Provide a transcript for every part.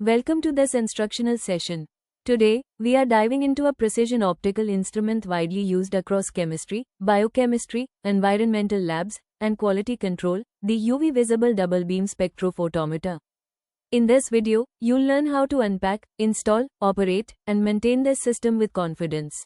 Welcome to this instructional session. Today, we are diving into a precision optical instrument widely used across chemistry, biochemistry, environmental labs, and quality control, the UV visible double beam spectrophotometer. In this video, you'll learn how to unpack, install, operate, and maintain this system with confidence.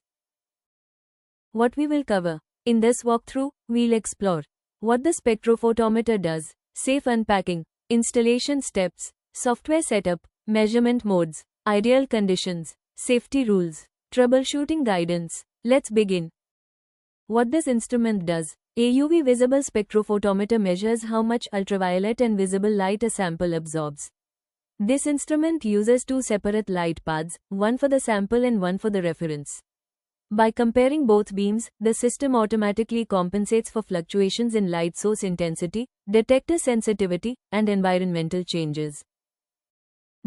What we will cover. In this walkthrough, we'll explore what the spectrophotometer does, safe unpacking, installation steps, software setup, measurement modes, ideal conditions, safety rules, troubleshooting guidance. Let's begin. What this instrument does. A UV visible spectrophotometer measures how much ultraviolet and visible light a sample absorbs. This instrument uses two separate light paths, one for the sample and one for the reference. By comparing both beams, the system automatically compensates for fluctuations in light source intensity, detector sensitivity, and environmental changes.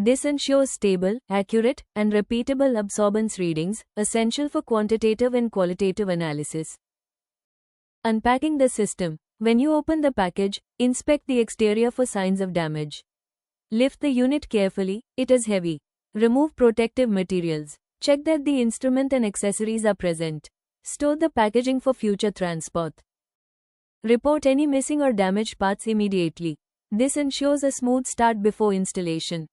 This ensures stable, accurate, and repeatable absorbance readings, essential for quantitative and qualitative analysis. Unpacking the system. When you open the package, inspect the exterior for signs of damage. Lift the unit carefully, it is heavy. Remove protective materials. Check that the instrument and accessories are present. Store the packaging for future transport. Report any missing or damaged parts immediately. This ensures a smooth start before installation.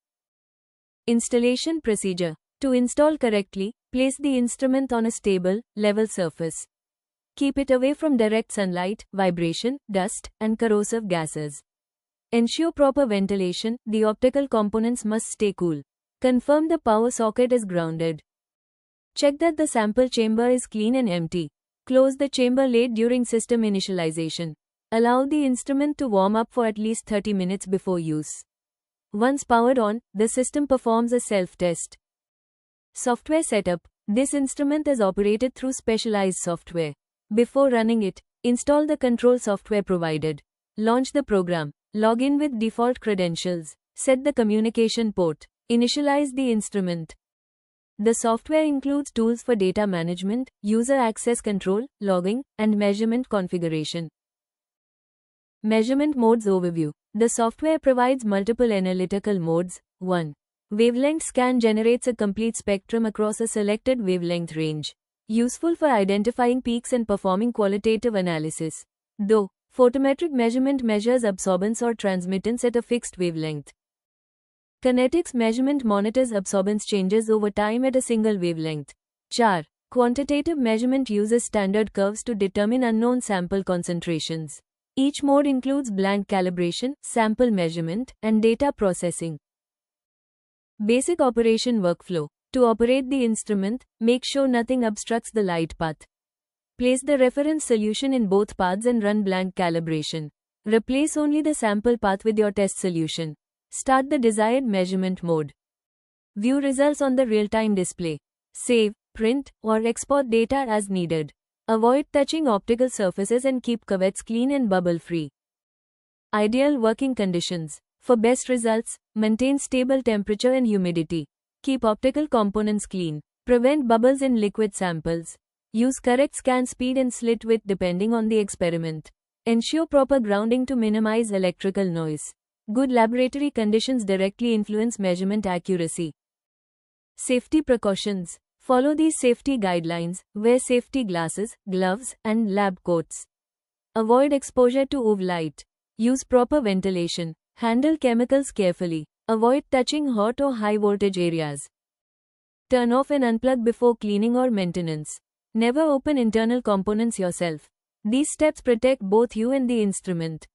Installation procedure. To install correctly, place the instrument on a stable, level surface. Keep it away from direct sunlight, vibration, dust, and corrosive gases. Ensure proper ventilation, the optical components must stay cool. Confirm the power socket is grounded. Check that the sample chamber is clean and empty. Close the chamber lid during system initialization. Allow the instrument to warm up for at least 30 minutes before use. Once powered on, the system performs a self-test. Software setup. This instrument is operated through specialized software. Before running it, install the control software provided. Launch the program. Log in with default credentials. Set the communication port. Initialize the instrument. The software includes tools for data management, user access control, logging, and measurement configuration. Measurement modes overview. The software provides multiple analytical modes. 1. Wavelength scan generates a complete spectrum across a selected wavelength range. Useful for identifying peaks and performing qualitative analysis. 2. Photometric measurement measures absorbance or transmittance at a fixed wavelength. Kinetics measurement monitors absorbance changes over time at a single wavelength. 4. Quantitative measurement uses standard curves to determine unknown sample concentrations. Each mode includes blank calibration, sample measurement, and data processing. Basic operation workflow. To operate the instrument, make sure nothing obstructs the light path. Place the reference solution in both paths and run blank calibration. Replace only the sample path with your test solution. Start the desired measurement mode. View results on the real-time display. Save, print, or export data as needed. Avoid touching optical surfaces and keep cuvettes clean and bubble-free. Ideal working conditions. For best results, maintain stable temperature and humidity. Keep optical components clean. Prevent bubbles in liquid samples. Use correct scan speed and slit width depending on the experiment. Ensure proper grounding to minimize electrical noise. Good laboratory conditions directly influence measurement accuracy. Safety precautions. Follow these safety guidelines. Wear safety glasses, gloves, and lab coats. Avoid exposure to UV light. Use proper ventilation. Handle chemicals carefully. Avoid touching hot or high voltage areas. Turn off and unplug before cleaning or maintenance. Never open internal components yourself. These steps protect both you and the instrument.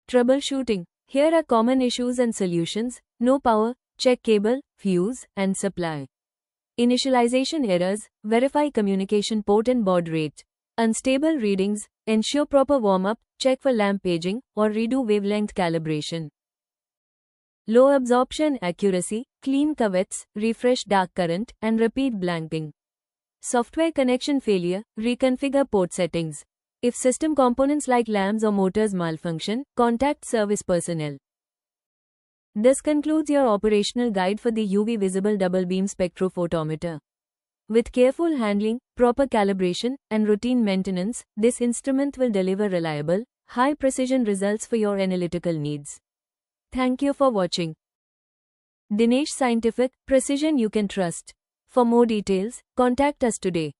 Troubleshooting. Here are common issues and solutions. No power, check cable, fuse, and supply. Initialization errors, verify communication port and baud rate. Unstable readings, ensure proper warm-up, check for lamp aging, or redo wavelength calibration. Low absorption accuracy, clean cuvettes, refresh dark current, and repeat blanking. Software connection failure, reconfigure port settings. If system components like lamps or motors malfunction, contact service personnel. This concludes your operational guide for the UV visible double beam spectrophotometer. With careful handling, proper calibration, and routine maintenance, this instrument will deliver reliable, high-precision results for your analytical needs. Thank you for watching. Dinesh Scientific, precision you can trust. For more details, contact us today.